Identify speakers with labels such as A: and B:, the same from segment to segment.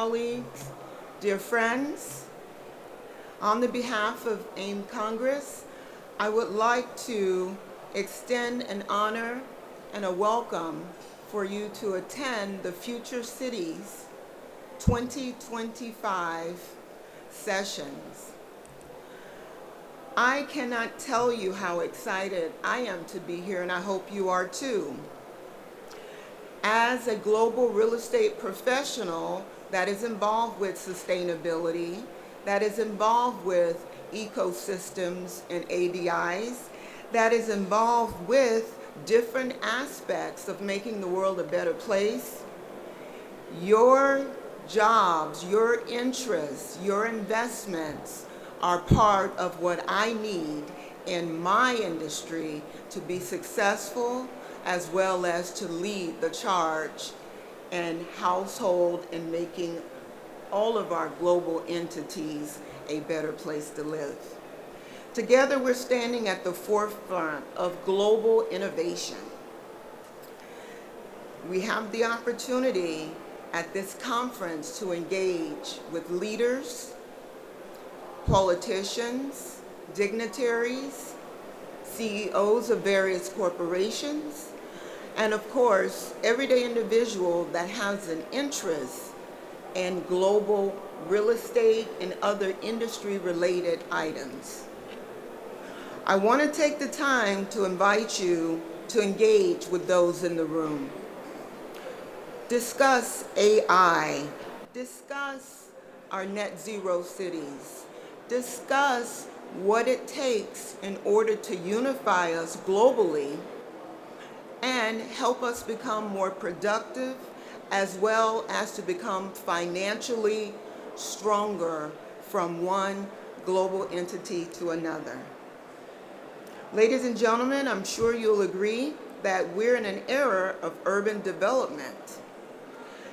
A: colleagues, dear friends, on the behalf of AIM Congress, I would like to extend an honor and a welcome for you to attend the Future Cities 2025 sessions. I cannot tell you how excited I am to be here, and I hope you are too. As a global real estate professional that is involved with sustainability, that is involved with ecosystems and ADIs, that is involved with different aspects of making the world a better place, your jobs, your interests, your investments are part of what I need in my industry to be successful, as well as to lead the charge in household and making all of our global entities a better place to live. Together, we're standing at the forefront of global innovation. We have the opportunity at this conference to engage with leaders, politicians, dignitaries, CEOs of various corporations, and of course, everyday individual that has an interest in global real estate and other industry-related items. I want to take the time to invite you to engage with those in the room. Discuss AI, discuss our net zero cities, discuss what it takes in order to unify us globally and help us become more productive, as well as to become financially stronger from one global entity to another. Ladies and gentlemen, I'm sure you'll agree that we're in an era of urban development.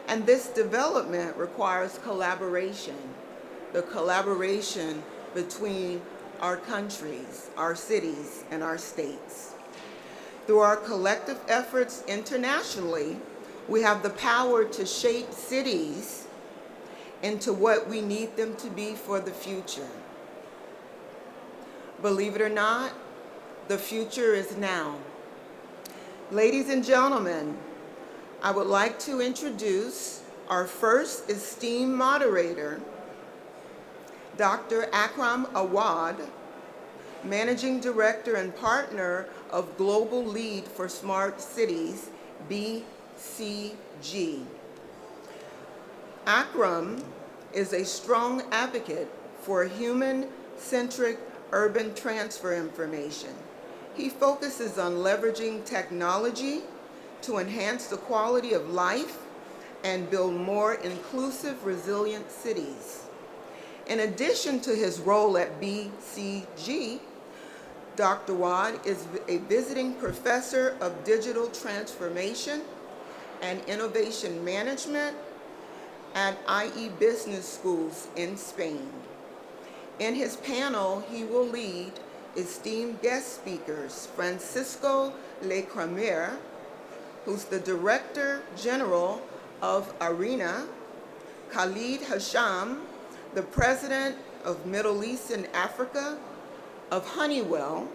A: And this development requires collaboration, the collaboration between our countries, our cities, and our states. Through our collective efforts internationally, we have the power to shape cities into what we need them to be for the future. Believe it or not, the future is now. Ladies and gentlemen, I would like to introduce our first esteemed moderator, Dr. Akram Awad, Managing Director and Partner of Global Lead for Smart Cities, BCG. Akram is a strong advocate for human-centric urban transfer information. He focuses on leveraging technology to enhance the quality of life and build more inclusive, resilient cities. In addition to his role at BCG, Dr. Wad is a visiting professor of digital transformation and innovation management at IE Business Schools in Spain. In his panel, he will lead esteemed guest speakers, Francisco Lecramer, who's the Director General of ARENA, Khalid Hasham, the President of Middle East and Africa of Honeywell,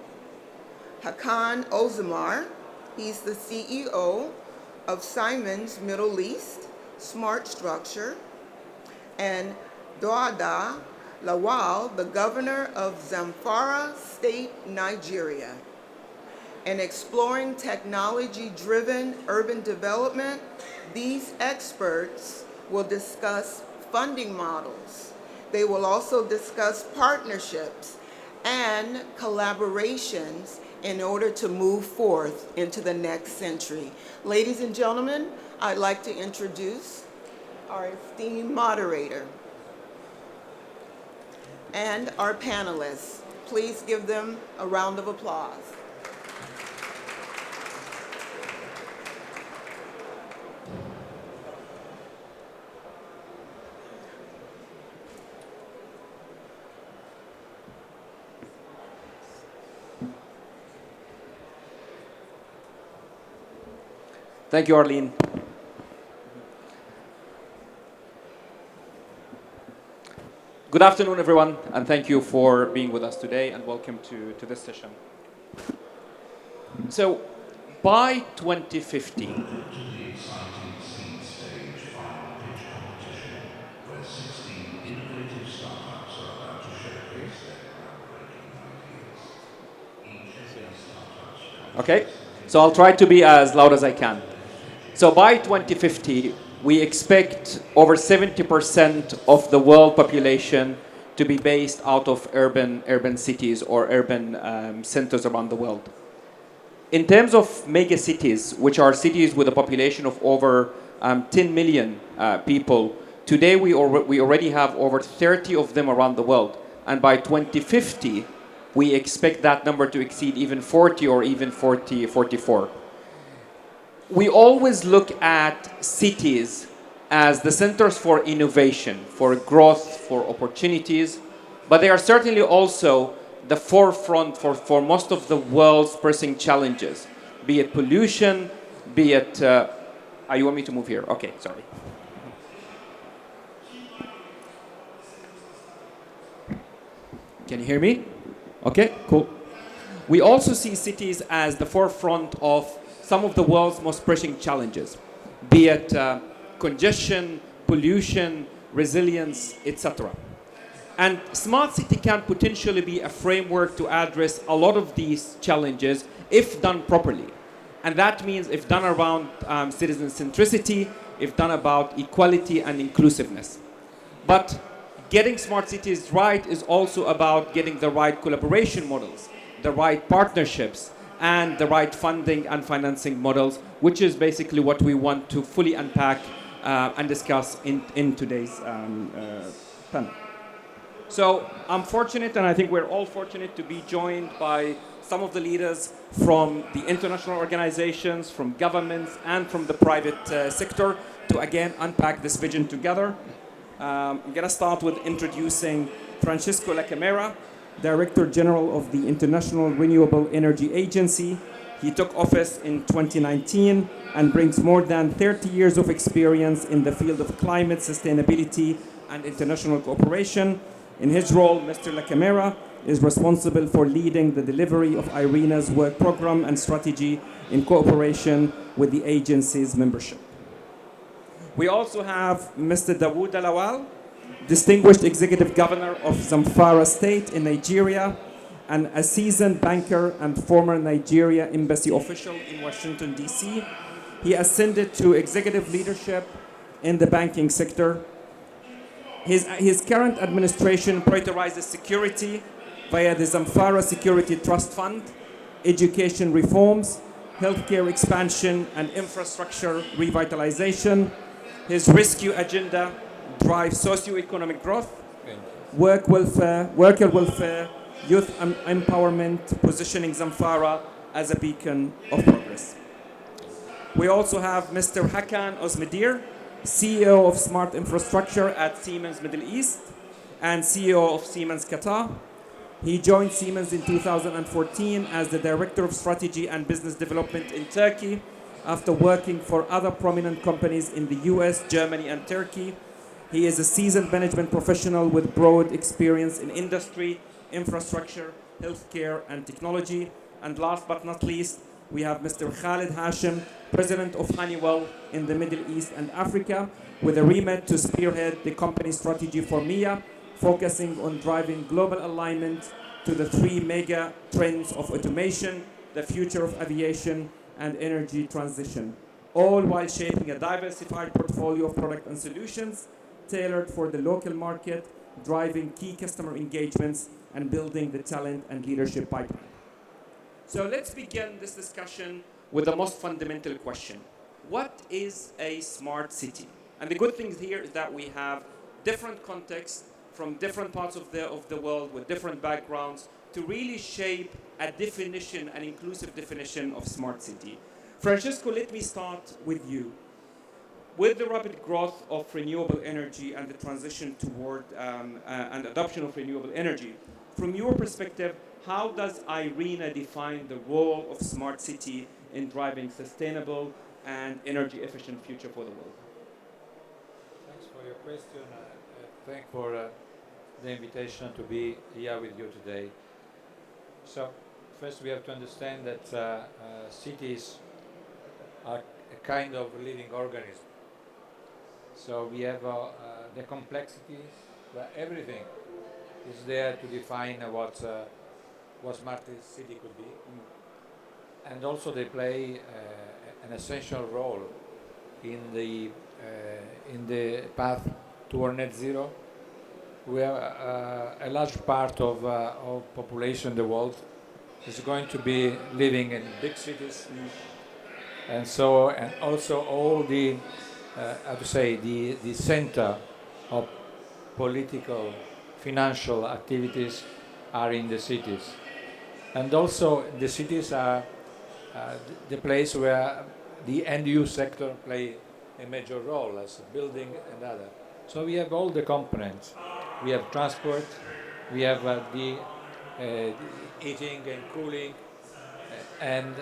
A: Hakan Ozamar, he's the CEO of Siemens Middle East, Smart Structure, and Doada Lawal, the Governor of Zamfara State, Nigeria. In exploring technology-driven urban development, these experts will discuss funding models. They will also discuss partnerships and collaborations in order to move forth into the next century. Ladies and gentlemen, I'd like to introduce our esteemed moderator and our panelists. Please give them a round of applause.
B: Thank you, Arlene. Good afternoon, everyone, and thank you for being with us today, and welcome to this session. So, by 2050,
C: Welcome to the exciting seed stage final pitch competition, where 16 innovative startups are about to showcase their groundbreaking ideas. Each of these startups
B: okay,
C: demonstrates the
B: so I'll try to be as loud as I can. So,
C: pitches
B: by 2050, we expect over 70% of the world population to be based out of urban cities or urban centers around the world. In terms of mega cities, which are cities with a population of over 10 million people, today we already have over 30 of them around the world. And by 2050, we expect that number to exceed even 40 or even 44. We always look at cities as the centers for innovation, for growth, for opportunities, but they are certainly also the forefront for most of the world's pressing challenges, be it pollution, be it. You want me to move here? Okay, sorry. Can you hear me? Okay, cool. We also see cities as the forefront of some of the world's most pressing challenges, be it congestion, pollution, resilience, etc. And smart city can potentially be a framework to address a lot of these challenges if done properly. And that means if done around citizen centricity, if done about equality and inclusiveness. But getting smart cities right is also about getting the right collaboration models, the right partnerships, and the right funding and financing models, which is basically what we want to fully unpack and discuss in today's panel. So I'm fortunate, and I think we're all fortunate to be joined by some of the leaders from the international organizations, from governments, and from the private sector to again unpack this vision together. I'm going to start with introducing Francisco Lacamera, Director General of the International Renewable Energy Agency. He took office in 2019 and brings more than 30 years of experience in the field of climate sustainability and international cooperation. In his role, Mr. Lacamera is responsible for leading the delivery of IRENA's work program and strategy in cooperation with the agency's membership. We also have Mr. Dawood Alawal, Distinguished Executive Governor of Zamfara State in Nigeria, and a seasoned banker and former Nigeria embassy official in Washington, D.C. He ascended to executive leadership in the banking sector. His current administration prioritizes security via the Zamfara Security Trust Fund, education reforms, healthcare expansion, and infrastructure revitalization. His rescue agenda drives socio-economic growth, worker welfare, youth empowerment, positioning Zamfara as a beacon of progress. We also have Mr. Hakan Osmedir, CEO of Smart Infrastructure at Siemens Middle East and CEO of Siemens Qatar. He joined Siemens in 2014 as the Director of Strategy and Business Development in Turkey after working for other prominent companies in the US, Germany, and Turkey. He is a seasoned management professional with broad experience in industry, infrastructure, healthcare, and technology. And last but not least, we have Mr. Khalid Hashim, President of Honeywell in the Middle East and Africa, with a remit to spearhead the company's strategy for MIA, focusing on driving global alignment to the three mega trends of automation, the future of aviation, and energy transition, all while shaping a diversified portfolio of products and solutions tailored for the local market, driving key customer engagements, and building the talent and leadership pipeline. So let's begin this discussion with the most fundamental question. What is a smart city? And the good thing here is that we have different contexts from different parts of the world with different backgrounds to really shape a definition, an inclusive definition of smart city. Francisco, let me start with you. With the rapid growth of renewable energy and the transition toward and adoption of renewable energy, from your perspective, how does IRENA define the role of smart city in driving sustainable and energy efficient future for the world?
D: Thanks for your question. Thank for the invitation to be here with you today. So, first we have to understand that cities are a kind of living organism. So we have the complexity, but everything is there to define what smart city could be. And also they play an essential role in the path toward net zero, where a large part of population in the world is going to be living in big cities, and so and also all the how to say the center of political, financial activities are in the cities, and also the cities are the place where the end-use sector play a major role as building and other. So we have all the components. We have transport, we have the heating and cooling, and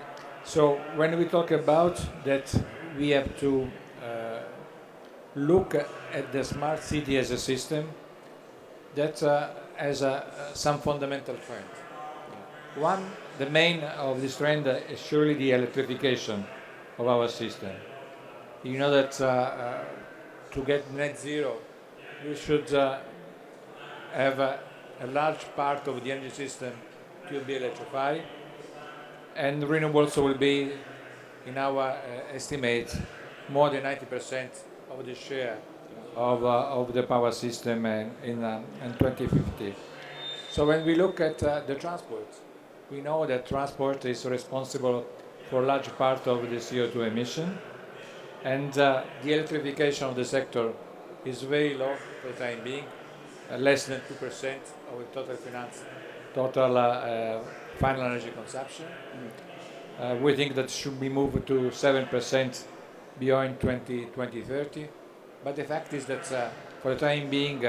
D: so when we talk about that, we have to look at the smart city as a system that has some fundamental trends. One, the main of this trend is surely the electrification of our system. You know that to get net zero, we should have a large part of the energy system to be electrified, and renewables will be, in our estimate, more than 90% of the share of the power system in 2050. So when we look at the transport, we know that transport is responsible for a large part of the CO2 emission, and the electrification of the sector is very low for the time being, less than 2% of the total final energy consumption. We think that should be moved to 7% beyond 2030. But the fact is that for the time being,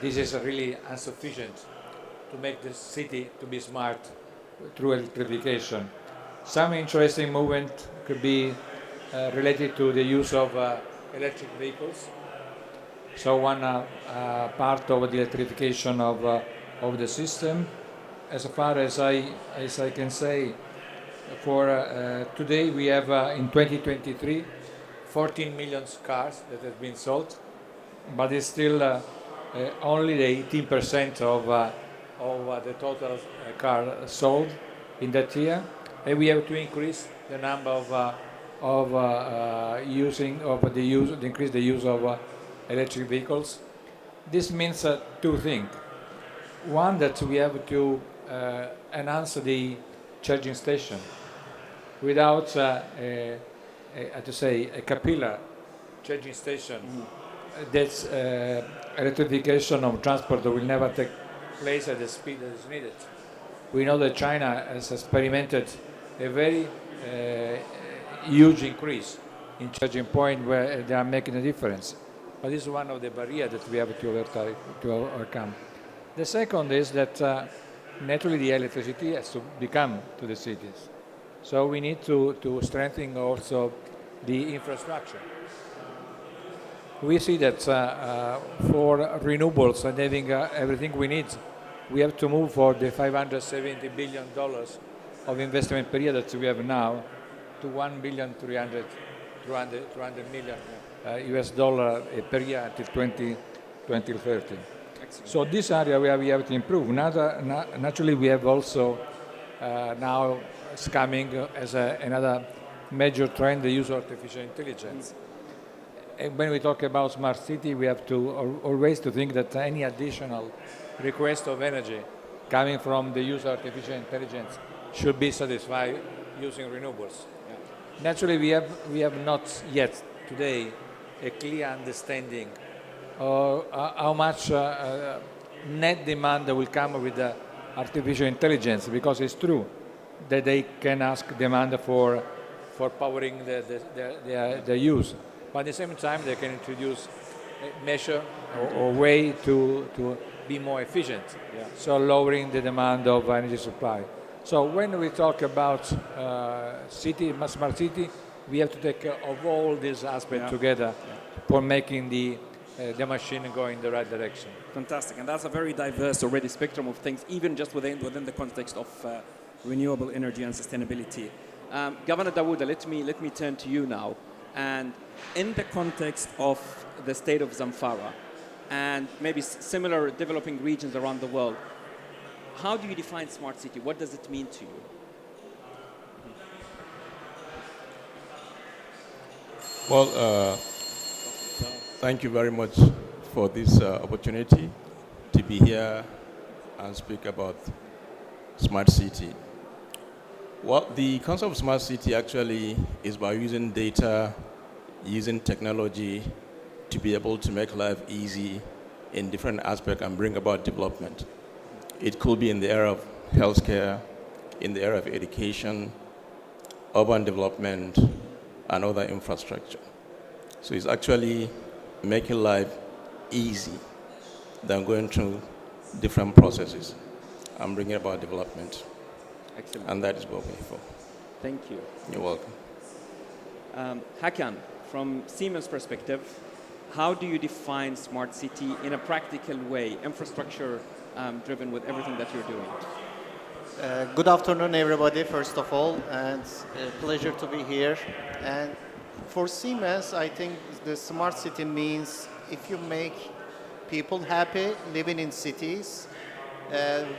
D: this is really insufficient to make the city to be smart through electrification. Some interesting movement could be related to the use of electric vehicles. So one part of the electrification of the system. As far as I can say, for today we have in 2023 14 million cars that have been sold, but it's still only the 18% of the total car sold in that year, and we have to increase the number increase the use of electric vehicles. This means two things. One, that we have to enhance the charging station. Without a capillary charging station, that's electrification of transport will never take place at the speed that is needed. We know that China has experimented a very huge increase in charging point where they are making a difference. But this is one of the barriers that we have to overcome. The second is that naturally the electricity has to become to the cities. So we need to strengthen also the infrastructure. We see that for renewables and having everything we need, we have to move for the $570 billion of investment per year that we have now to $1 billion 300 million US dollar per year until 2030. So this area where we have to improve. Naturally, we have also now it's coming as another major trend, the use of artificial intelligence. And when we talk about smart city, we have to always to think that any additional request of energy coming from the use of artificial intelligence should be satisfied using renewables. Yeah. Naturally, we have not yet today a clear understanding of how much net demand will come with artificial intelligence, because it's true that they can ask demand for powering their use. But at the same time, they can introduce a measure or way to be more efficient, so lowering the demand of energy supply. So when we talk about smart city, we have to take care of all these aspects together for making the the machine go in the right direction.
B: Fantastic, and that's a very diverse already spectrum of things, even just within the context of renewable energy and sustainability. Governor Dawood, let me turn to you now, and in the context of the state of Zamfara and maybe similar developing regions around the world, how do you define smart city? What does it mean to you?
E: Well, thank you very much for this opportunity to be here and speak about smart city. Well, the concept of smart city actually is by using data, using technology to be able to make life easy in different aspects and bring about development. It could be in the area of healthcare, in the area of education, urban development, and other infrastructure. So it's actually making life easy than going through different processes and bringing about development.
B: Excellent.
E: And that is what we're for.
B: Thank you.
E: You're welcome.
B: Hakan, from Siemens' perspective, how do you define smart city in a practical way, infrastructure driven with everything that you're doing?
F: Good afternoon, everybody, first of all, and pleasure to be here. And for Siemens, I think the smart city means if you make people happy living in cities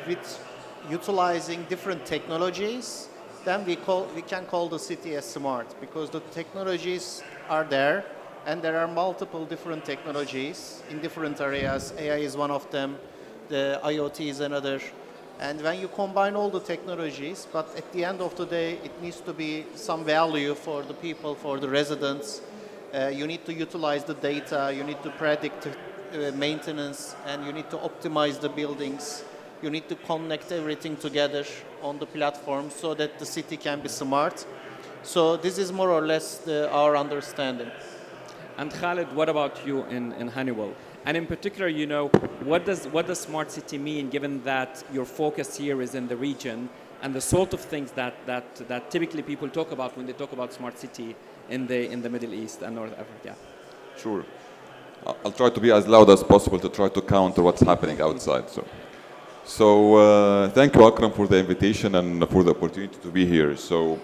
F: with utilizing different technologies, then we can call the city as smart, because the technologies are there, and there are multiple different technologies in different areas. AI is one of them, the IoT is another. And when you combine all the technologies, but at the end of the day, it needs to be some value for the people, for the residents. You need to utilize the data, you need to predict maintenance, and you need to optimize the buildings. You need to connect everything together on the platform so that the city can be smart. So this is more or less our understanding.
B: And Khalid, what about you in Honeywell? And in particular, what does smart city mean, given that your focus here is in the region and the sort of things that typically people talk about when they talk about smart city in the Middle East and North Africa?
G: Sure. I'll try to be as loud as possible to try to counter what's happening outside. So thank you, Akram, for the invitation and for the opportunity to be here. So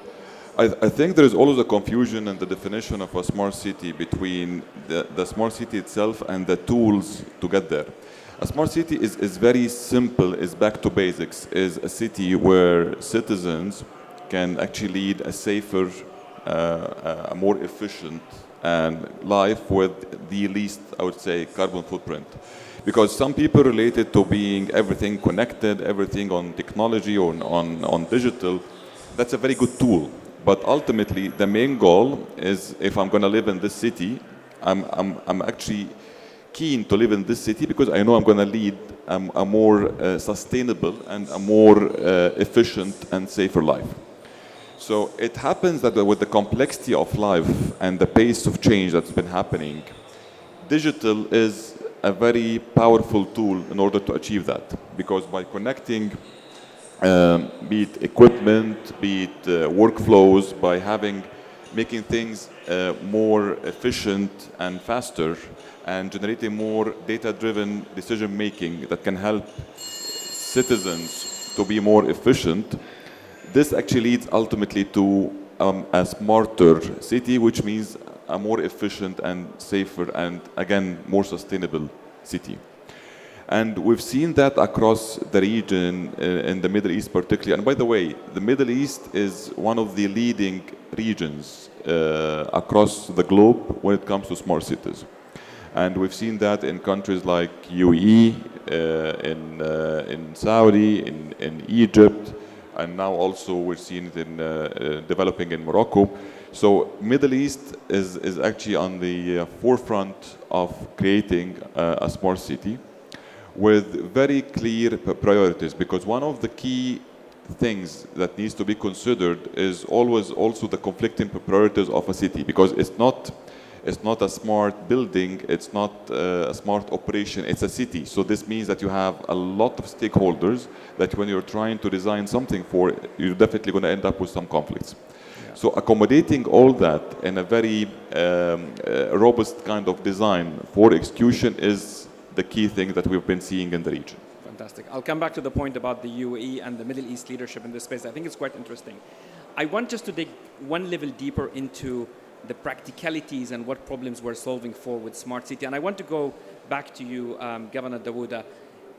G: I think there is always a confusion in the definition of a smart city between the smart city itself and the tools to get there. A smart city is very simple, is back to basics, is a city where citizens can actually lead a safer, a more efficient life with the least, I would say, carbon footprint. Because some people relate it to being everything connected, everything on technology or on digital. That's a very good tool. But ultimately, the main goal is, if I'm going to live in this city, I'm actually keen to live in this city because I know I'm going to lead a more sustainable and a more efficient and safer life. So it happens that with the complexity of life and the pace of change that's been happening, digital is a very powerful tool in order to achieve that. Because by connecting be it equipment, be it workflows, by making things more efficient and faster, and generating more data-driven decision-making that can help citizens to be more efficient, this actually leads ultimately to a smarter city, which means a more efficient and safer and, again, more sustainable city. And we've seen that across the region, in the Middle East particularly. And by the way, the Middle East is one of the leading regions across the globe when it comes to smart cities. And we've seen that in countries like UAE, in Saudi, in Egypt, and now also we're seeing it in developing in Morocco. So Middle East is actually on the forefront of creating a smart city, with very clear priorities, because one of the key things that needs to be considered is always also the conflicting priorities of a city, because it's not a smart building, it's not a smart operation, it's a city. So this means that you have a lot of stakeholders that when you're trying to design something for, you're definitely going to end up with some conflicts. So accommodating all that in a very robust kind of design for execution is the key thing that we've been seeing in the region.
B: Fantastic. I'll come back to the point about the UAE and the Middle East leadership in this space. I think it's quite interesting. I want just to dig one level deeper into the practicalities and what problems we're solving for with Smart City. And I want to go back to you, Governor Dawuda.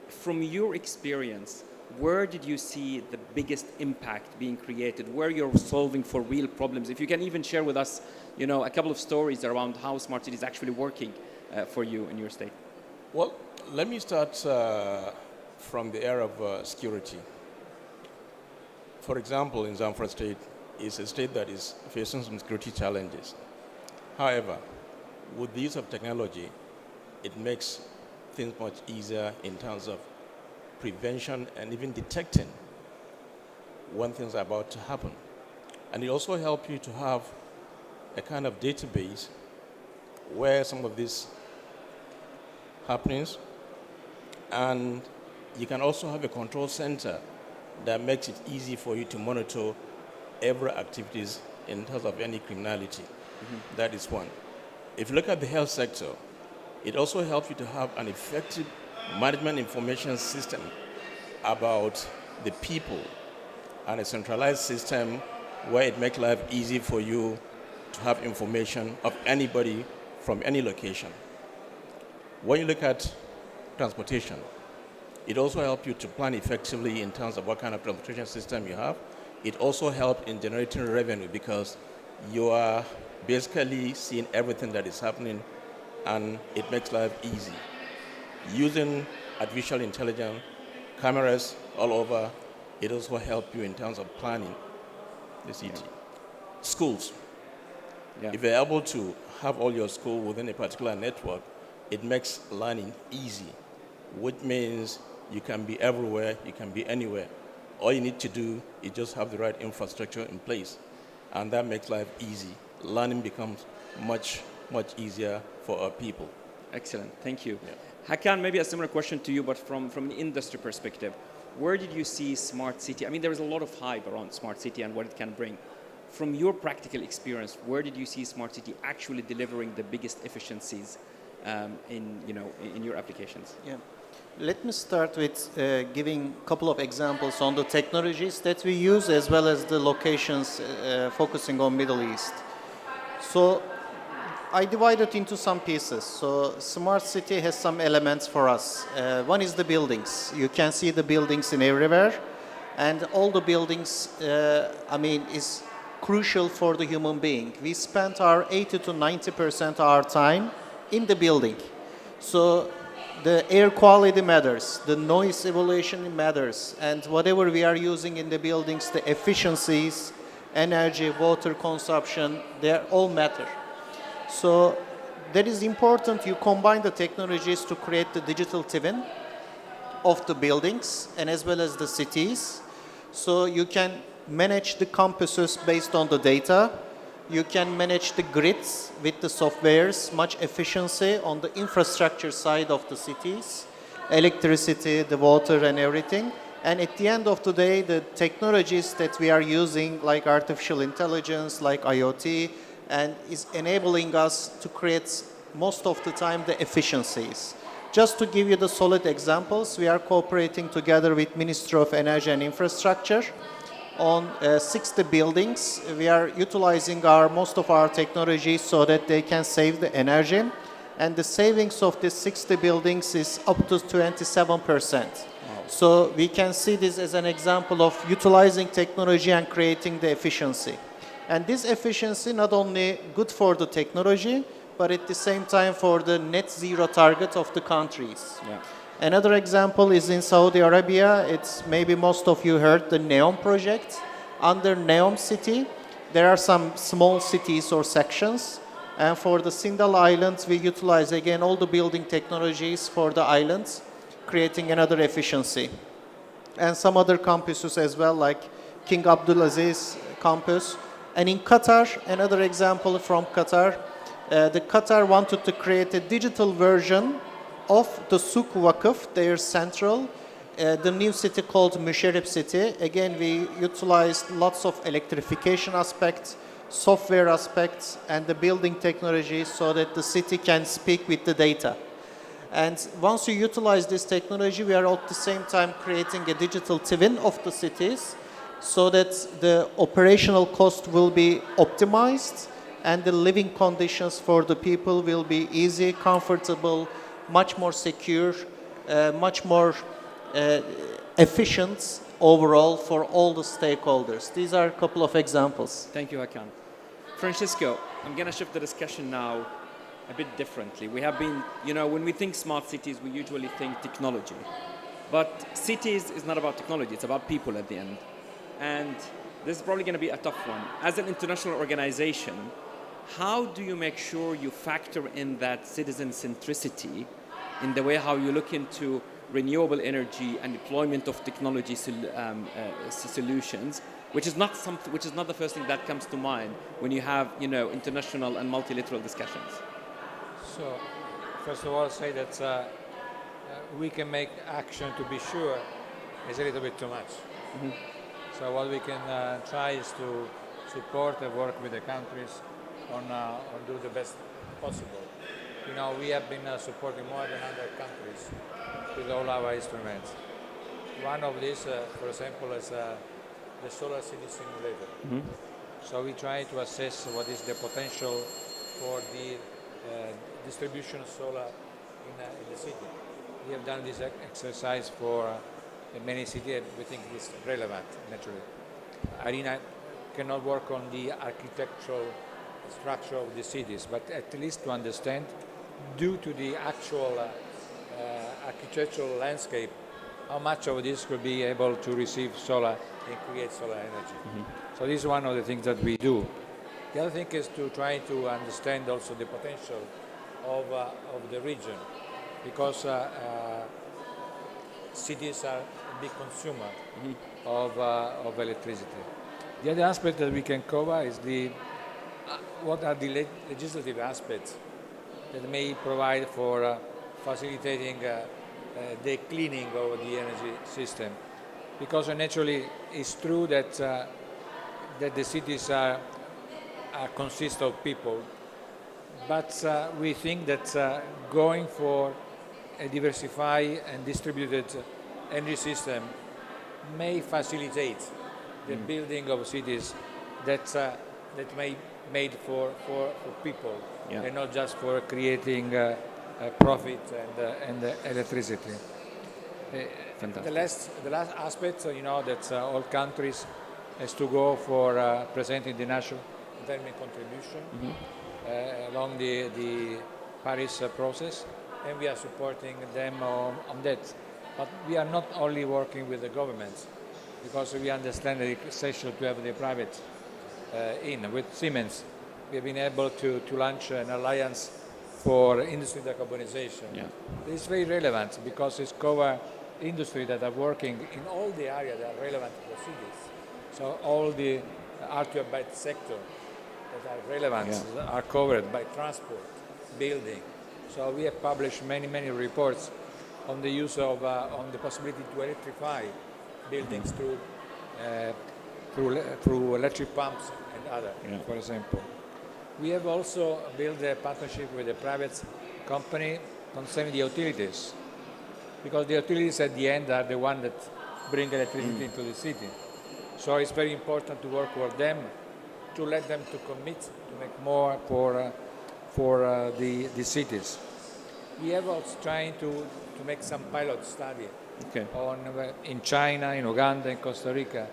B: From your experience, where did you see the biggest impact being created? Where you're solving for real problems? If you can even share with us, a couple of stories around how Smart City is actually working for you in your state.
E: Well, let me start from the area of security. For example, in Zamfara State, it's a state that is facing some security challenges. However, with the use of technology, it makes things much easier in terms of prevention and even detecting when things are about to happen. And it also helps you to have a kind of database where some of these happenings, and you can also have a control center that makes it easy for you to monitor every activities in terms of any criminality. Mm-hmm. That is one. If you look at the health sector, it also helps you to have an effective management information system about the people and a centralized system where it makes life easy for you to have information of anybody from any location. When you look at transportation, it also helps you to plan effectively in terms of what kind of transportation system you have. It also helps in generating revenue because you are basically seeing everything that is happening, and it makes life easy. Using artificial intelligence, cameras all over, it also helps you in terms of planning the city. Schools. Yeah. If you're able to have all your school within a particular network, it makes learning easy, which means you can be everywhere, you can be anywhere. All you need to do is just have the right infrastructure in place, and that makes life easy. Learning becomes much, much easier for our people.
B: Excellent, thank you. Yeah. Hakan, maybe a similar question to you, but from an industry perspective. Where did you see Smart City? I mean, there is a lot of hype around Smart City and what it can bring. From your practical experience, where did you see Smart City actually delivering the biggest efficiencies in your applications?
F: Yeah. Let me start with giving a couple of examples on the technologies that we use as well as the locations focusing on Middle East. So I divided into some pieces. So Smart City has some elements for us. One is the buildings. You can see the buildings in everywhere, and all the buildings, is crucial for the human being. We spent our 80 to 90% of our time in the building. So the air quality matters, the noise evaluation matters, and whatever we are using in the buildings, the efficiencies, energy, water consumption, they all matter. So that is important. You combine the technologies to create the digital twin of the buildings and as well as the cities. So you can manage the campuses based on the data. You can manage the grids with the softwares, much efficiency on the infrastructure side of the cities, electricity, the water and everything. And at the end of the day, the technologies that we are using, like artificial intelligence, like IoT, and is enabling us to create most of the time the efficiencies. Just to give you the solid examples, we are cooperating together with Ministry of Energy and Infrastructure on 60 buildings. We are utilizing most of our technologies so that they can save the energy. And the savings of these 60 buildings is up to 27%. Wow. So we can see this as an example of utilizing technology and creating the efficiency. And this efficiency not only good for the technology, but at the same time for the net zero target of the countries. Yeah. Another example is in Saudi Arabia. It's maybe most of you heard the NEOM project. Under NEOM city, there are some small cities or sections. And for the Sindal Islands, we utilize again all the building technologies for the islands, creating another efficiency. And some other campuses as well, like King Abdulaziz campus. And in Qatar, another example from Qatar, the Qatar wanted to create a digital version of the Souk Waqf, their central, the new city called Musharraf City. Again, we utilized lots of electrification aspects, software aspects, and the building technology so that the city can speak with the data. And once you utilize this technology, we are at the same time creating a digital twin of the cities so that the operational cost will be optimized and the living conditions for the people will be easy, comfortable, much more secure, much more efficient overall for all the stakeholders. These are a couple of examples.
B: Thank you, Hakan. Francisco, I'm going to shift the discussion now a bit differently. We have been, when we think smart cities, we usually think technology. But cities is not about technology, it's about people at the end. And this is probably going to be a tough one. As an international organization, how do you make sure you factor in that citizen centricity in the way how you look into renewable energy and deployment of technology solutions, which is not the first thing that comes to mind when you have international and multilateral discussions?
D: So, first of all, say that we can make action to be sure is a little bit too much.
B: Mm-hmm.
D: So what we can try is to support and work with the countries on do the best possible. We have been supporting more than 100 countries with all our instruments. One of these, for example, is the Solar City Simulator.
B: Mm-hmm.
D: So we try to assess what is the potential for the distribution of solar in the city. We have done this exercise for many cities. We think it's relevant, naturally. Irina cannot work on the architectural structure of the cities, but at least to understand, due to the actual architectural landscape, how much of this could be able to receive solar and create solar energy.
B: Mm-hmm.
D: So this is one of the things that we do. The other thing is to try to understand also the potential of the region, because cities are a big consumer of electricity. The other aspect that we can cover is what are the legislative aspects that may provide for facilitating the cleaning of the energy system. Because naturally it's true that the cities consist of people, but we think that going for a diversified and distributed energy system may facilitate the building of cities that may made for people, and not just for creating profit and electricity.
B: Fantastic.
D: The last aspect, that all countries has to go for presenting the national development contribution along the Paris process, and we are supporting them on that. But we are not only working with the governments, because we understand that it's essential to have the private with Siemens. We have been able to launch an alliance for industry decarbonization.
B: Yeah.
D: It's very relevant because it's cover industry that are working in all the areas that are relevant for cities. So all the hard-to-abate sector that are relevant are covered by transport, building. So we have published many reports on the use of, on the possibility to electrify buildings through electric pumps and other, for example. We have also built a partnership with a private company concerning the utilities, because the utilities at the end are the ones that bring electricity into the city. So it's very important to work with them, to let them to commit to make more for the cities. We have also trying to make some pilot study in China, in Uganda, in Costa Rica,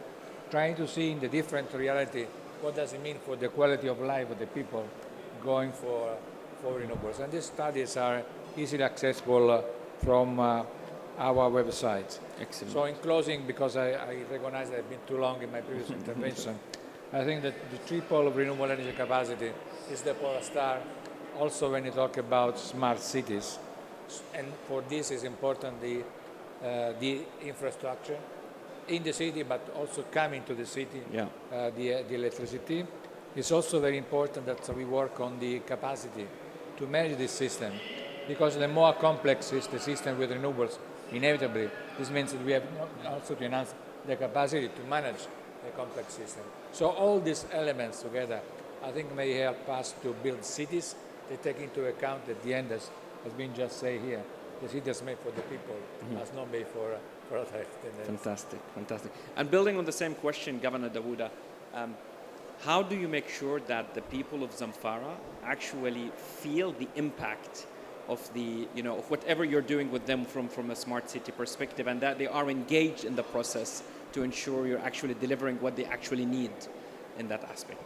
D: trying to see in the different reality what does it mean for the quality of life of the people going for renewables. And these studies are easily accessible from our website.
B: Excellent.
D: So in closing, because I recognize that I've been too long in my previous intervention, I think that the triple of renewable energy capacity is the Polar Star. Also when you talk about smart cities, and for this is important the infrastructure in the city, but also coming to the city, the electricity. It's also very important that we work on the capacity to manage this system, because the more complex is the system with renewables, inevitably, this means that we have also to enhance the capacity to manage the complex system. So all these elements together, I think, may help us to build cities that take into account at the end, as has been just said here, the city is made for the people, as not made for other.
B: Fantastic, fantastic. And building on the same question, Governor Dawuda, how do you make sure that the people of Zamfara actually feel the impact of the, of whatever you're doing with them from a smart city perspective, and that they are engaged in the process to ensure you're actually delivering what they actually need in that aspect?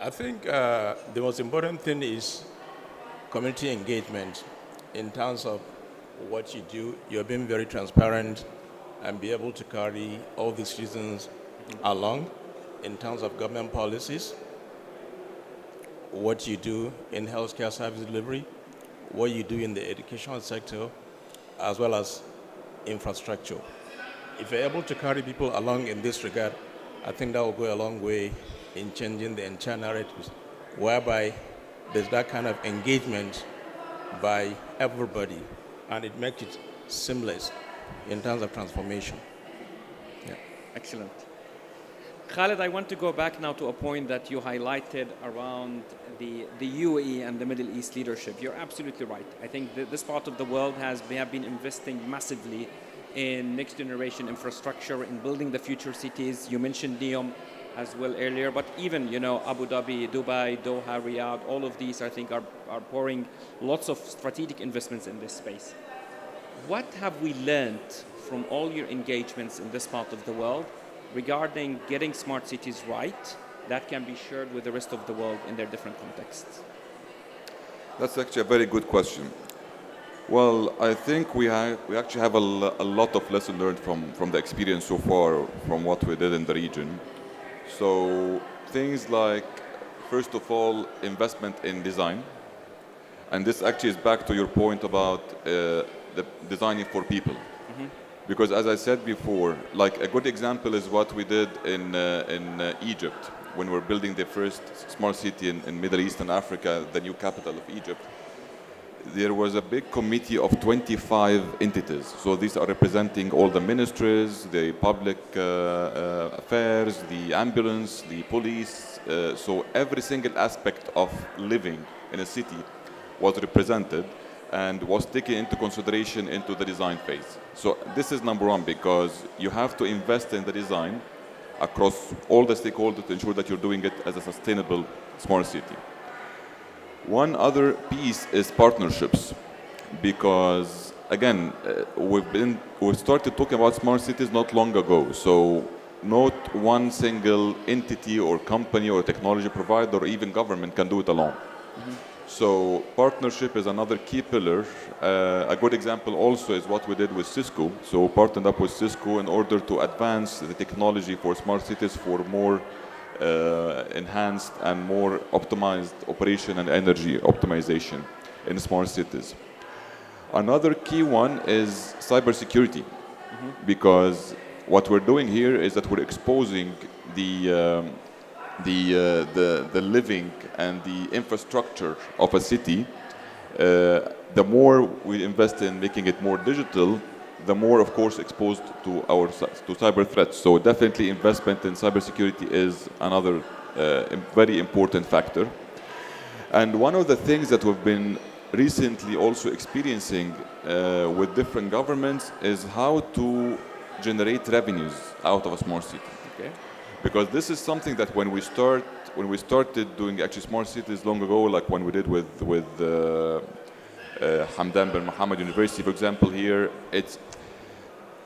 E: I think the most important thing is community engagement in terms of what you do. You're being very transparent and be able to carry all the citizens along in terms of government policies, what you do in healthcare service delivery, what you do in the educational sector, as well as infrastructure. If you're able to carry people along in this regard, I think that will go a long way in changing the entire narrative, whereby there's that kind of engagement by everybody, and it makes it seamless in terms of transformation. Yeah.
B: Excellent. Khaled, I want to go back now to a point that you highlighted around the UAE and the Middle East leadership. You're absolutely right. I think that this part of the world we have been investing massively in next generation infrastructure, in building the future cities. You mentioned NEOM as well earlier, but even, Abu Dhabi, Dubai, Doha, Riyadh, all of these, I think, are pouring lots of strategic investments in this space. What have we learned from all your engagements in this part of the world regarding getting smart cities right that can be shared with the rest of the world in their different contexts?
G: That's actually a very good question. Well, I think we actually have a lot of lessons learned from the experience so far, from what we did in the region. So things like, first of all, investment in design. And this actually is back to your point about the designing for people. Because as I said before, like a good example is what we did in Egypt when we're building the first smart city in Middle East and Africa, the new capital of Egypt. There was a big committee of 25 entities. So these are representing all the ministries, the public affairs, the ambulance, the police. So every single aspect of living in a city was represented and was taken into consideration into the design phase. So this is number one, because you have to invest in the design across all the stakeholders to ensure that you're doing it as a sustainable smart city. One other piece is partnerships, because again, we started talking about smart cities not long ago. So not one single entity or company or technology provider or even government can do it alone. So partnership is another key pillar. A good example also is what we did with Cisco. So partnered up with Cisco in order to advance the technology for smart cities for more enhanced and more optimized operation and energy optimization in smart cities. Another key one is cybersecurity, because what we're doing here is that we're exposing the living and the infrastructure of a city. The more we invest in making it more digital, the more, of course, exposed to cyber threats. So definitely investment in cybersecurity is another very important factor. And one of the things that we've been recently also experiencing with different governments is how to generate revenues out of a smart city. Okay? Because this is something that when we started doing actually smart cities long ago, like when we did with Hamdan bin Mohammed University, for example, here,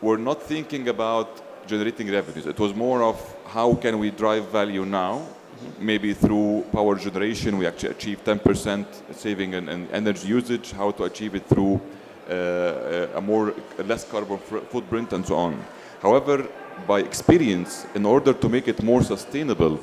G: we're not thinking about generating revenues. It was more of how can we drive value now. Maybe through power generation, we actually achieve 10% saving in energy usage, how to achieve it through a less carbon footprint and so on. However, by experience, in order to make it more sustainable,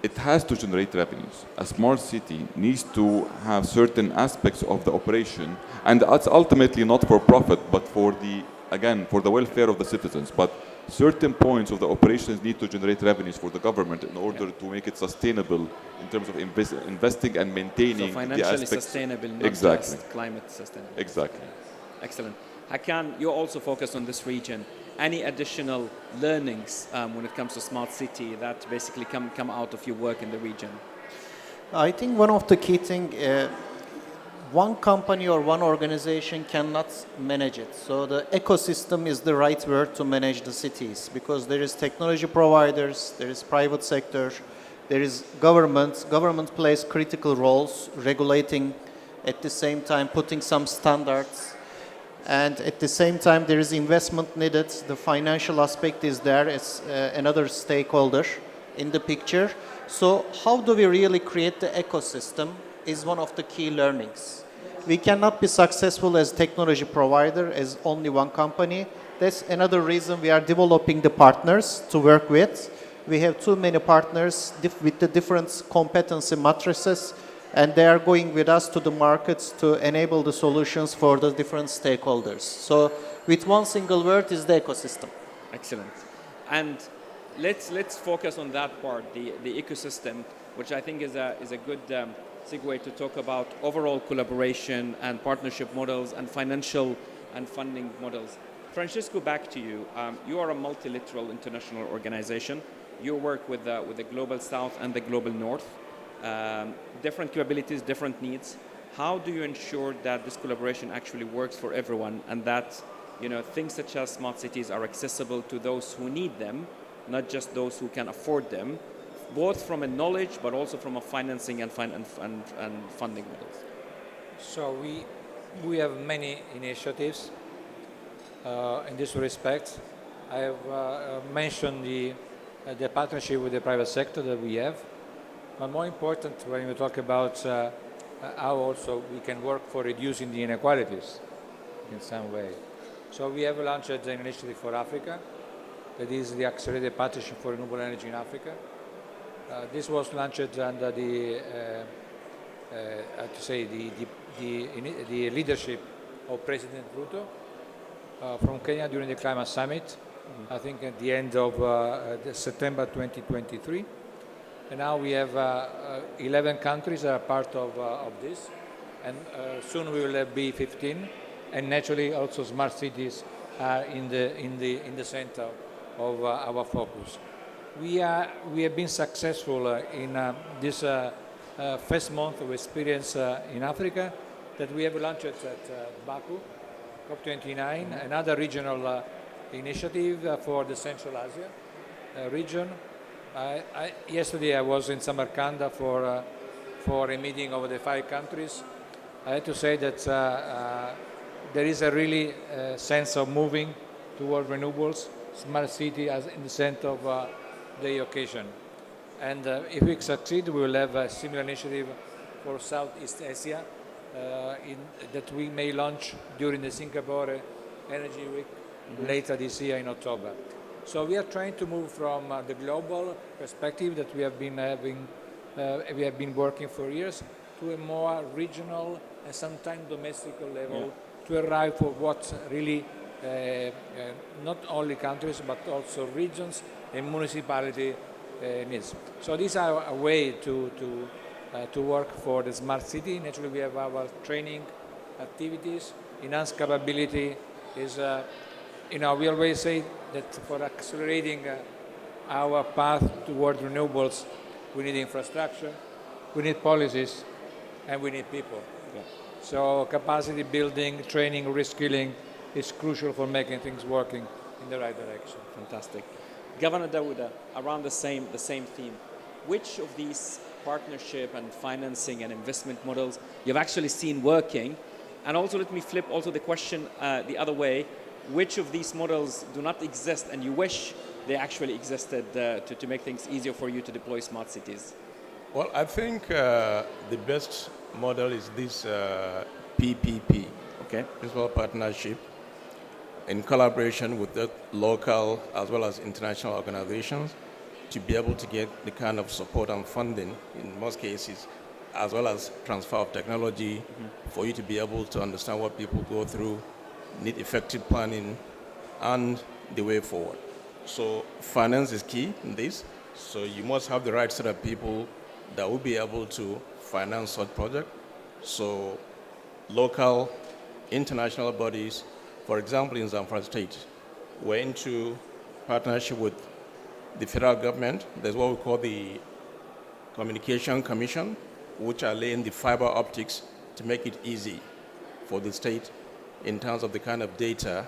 G: it has to generate revenues. A smart city needs to have certain aspects of the operation, and that's ultimately not for profit, but for the again, for the welfare of the citizens, but certain points of the operations need to generate revenues for the government in order to make it sustainable in terms of investing and
B: So
G: maintaining the
B: financially
G: aspects.
B: sustainable, not
G: Exactly.
B: just climate sustainable.
G: Exactly.
B: Excellent. Hakan, you also focus on this region. Any additional learnings when it comes to smart city that basically come out of your work in the region?
F: I think one of the key thing, one company or one organization cannot manage it. So the ecosystem is the right word to manage the cities, because there is technology providers, there is private sector, there is government. Government plays critical roles, regulating, at the same time putting some standards. And at the same time, there is investment needed. The financial aspect is there as another stakeholder in the picture. So how do we really create the ecosystem is one of the key learnings. We cannot be successful as technology provider as only one company. That's another reason we are developing the partners to work with. We have too many partners with the different competency matrices, and they are going with us to the markets to enable the solutions for the different stakeholders. So with one single word is the ecosystem.
B: Excellent. And let's focus on that part, the ecosystem, which I think is a good segue to talk about overall collaboration and partnership models and financial and funding models. Francisco, back to you. You are a multilateral international organization. You work with the Global South and the Global North. Different capabilities, different needs. How do you ensure that this collaboration actually works for everyone, and that things such as smart cities are accessible to those who need them, not just those who can afford them, both from a knowledge but also from a financing and funding models?
D: So we have many initiatives in this respect. I have mentioned the partnership with the private sector that we have. But more important, when we talk about how also we can work for reducing the inequalities in some way. So we have launched an initiative for Africa, that is the Accelerated Partnership for Renewable Energy in Africa. This was launched under the leadership of President Ruto from Kenya during the Climate Summit, I think at the end of September 2023. And now we have 11 countries that are part of this, and soon we will be 15. And naturally, also smart cities are in the center of our focus. We have been successful in this first month of experience in Africa, that we have launched at Baku, COP29, another regional initiative for the Central Asia region. Yesterday I was in Samarkand for a meeting of the 5 countries. I have to say that there is a really sense of moving toward renewables, smart city as in the center of the occasion. And if we succeed, we will have a similar initiative for Southeast Asia that we may launch during the Singapore Energy Week later this year in October. So we are trying to move from the global perspective that we have been working for years to a more regional and sometimes domestic level to arrive for what really not only countries but also regions and municipality needs. So these are a way to work for the smart city. Naturally, we have our training activities, enhanced capability is. We always say that for accelerating our path toward renewables, we need infrastructure, we need policies, and we need people. Yeah. So capacity building, training, reskilling is crucial for making things working in the right direction.
B: Fantastic. Governor Dawuda, around the same theme, which of these partnership and financing and investment models you've actually seen working? And also let me flip also the question the other way. Which of these models do not exist and you wish they actually existed to make things easier for you to deploy smart cities?
E: Well, I think the best model is this PPP, Principal Partnership, in collaboration with the local as well as international organizations to be able to get the kind of support and funding in most cases, as well as transfer of technology for you to be able to understand what people go through, need effective planning, and the way forward. So finance is key in this. So you must have the right set of people that will be able to finance such project. So local, international bodies, for example, in Zamfara State, we're into partnership with the federal government. There's what we call the Communication Commission, which are laying the fiber optics to make it easy for the state in terms of the kind of data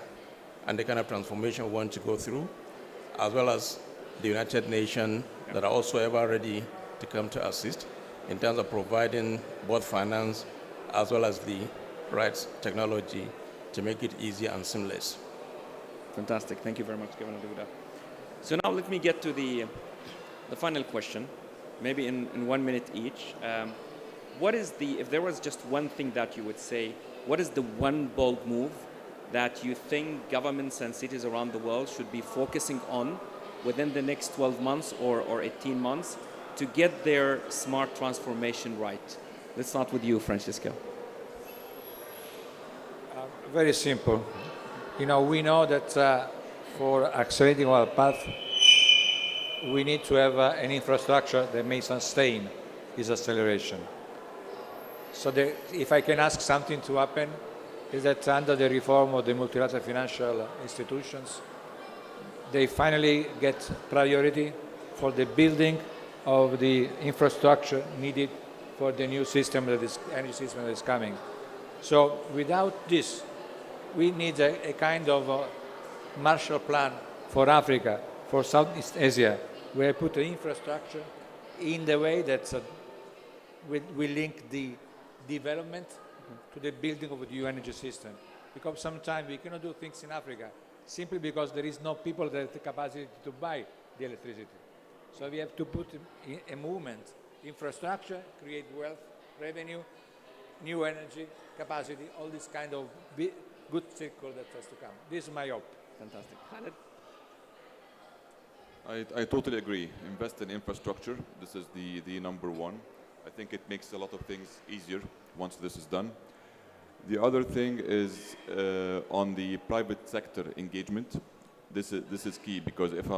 E: and the kind of transformation we want to go through, as well as the United Nations that are also ever ready to come to assist in terms of providing both finance as well as the right technology to make it easy and seamless.
B: Fantastic. Thank you very much, Governor Duda. So now let me get to the final question, maybe in 1 minute each. What is if there was just one thing that you would say, what is the one bold move that you think governments and cities around the world should be focusing on within the next 12 months or 18 months to get their smart transformation right? Let's start with you, Francisco.
D: Very simple. We know that for accelerating our path, we need to have an infrastructure that may sustain this acceleration. So if I can ask something to happen, is that under the reform of the multilateral financial institutions, they finally get priority for the building of the infrastructure needed for the new system energy system that is coming. So without this, we need a kind of Marshall Plan for Africa, for Southeast Asia, where we put the infrastructure in the way that we link the development to the building of a new energy system. Because sometimes we cannot do things in Africa simply because there is no people that have the capacity to buy the electricity. So we have to put in a movement, infrastructure, create wealth, revenue, new energy, capacity, all this kind of good circle that has to come. This is my hope.
B: Fantastic.
G: I totally agree. Invest in infrastructure. This is the number one. I think it makes a lot of things easier once this is done. The other thing is on the private sector engagement. This is key because if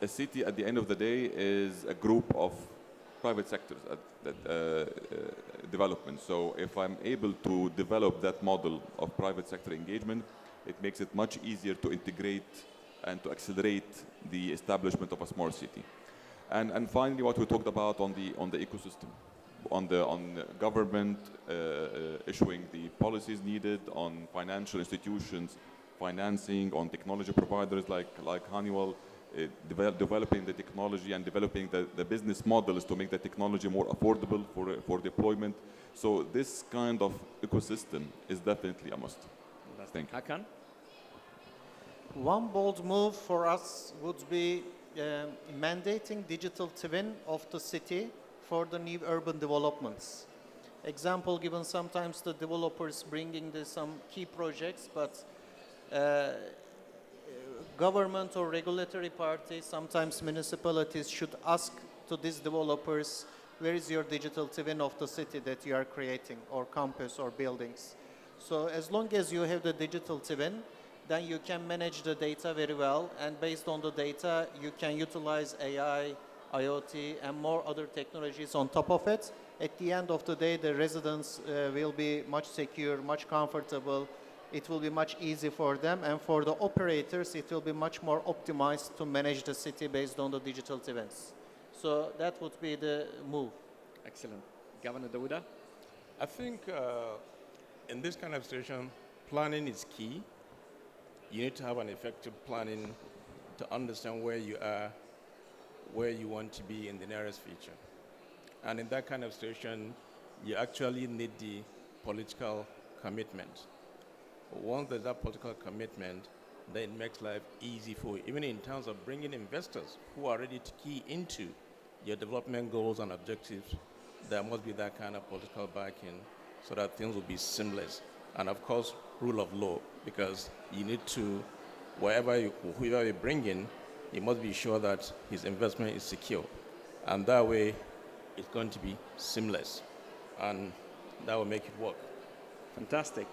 G: a city at the end of the day is a group of private sectors development. So if I'm able to develop that model of private sector engagement, it makes it much easier to integrate and to accelerate the establishment of a smart city. And finally, what we talked about on the ecosystem, on government issuing the policies needed, on financial institutions financing, on technology providers like Honeywell, developing the technology and developing the business models to make the technology more affordable for deployment. So this kind of ecosystem is definitely a must. Thank you.
B: Hakan?
F: One bold move for us would be mandating digital twin of the city for the new urban developments. Example given, sometimes the developers bringing some key projects, but government or regulatory parties, sometimes municipalities, should ask to these developers, where is your digital twin of the city that you are creating, or campus or buildings? So as long as you have the digital twin, then you can manage the data very well, and based on the data, you can utilize AI, IoT, and more other technologies on top of it. At the end of the day, the residents will be much secure, much comfortable. It will be much easier for them, and for the operators, it will be much more optimized to manage the city based on the digital twins. So that would be the move.
B: Excellent. Governor Dauda?
E: I think in this kind of situation, planning is key. You need to have an effective planning to understand where you are, where you want to be in the nearest future. And in that kind of situation, you actually need the political commitment. Once there's that political commitment, then it makes life easy for you, even in terms of bringing investors who are ready to key into your development goals and objectives. There must be that kind of political backing so that things will be seamless. And of course, rule of law, because you need to, whoever you bring in, you must be sure that his investment is secure. And that way, it's going to be seamless. And that will make it work.
B: Fantastic.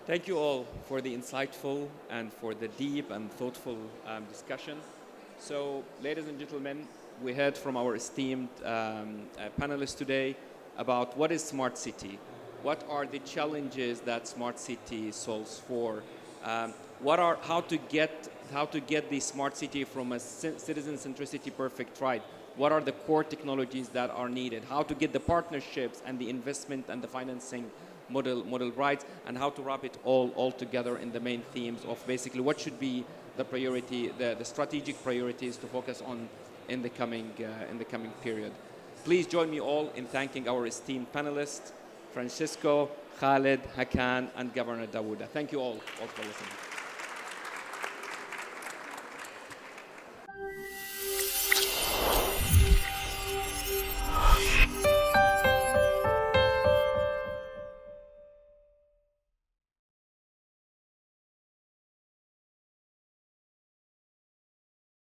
B: Thank you all for the insightful and for the deep and thoughtful discussion. So, ladies and gentlemen, we heard from our esteemed panelists today about what is smart city, what are the challenges that smart city solves for, how to get the smart city from a citizen centricity perfect right. What are the core technologies that are needed? How to get the partnerships and the investment and the financing model right, and how to wrap it all together in the main themes of basically what should be the priority, the strategic priorities to focus on in the coming period. Please join me all in thanking our esteemed panelists, Francisco, Khaled, Hakan, and Governor Dawuda. Thank you all for listening.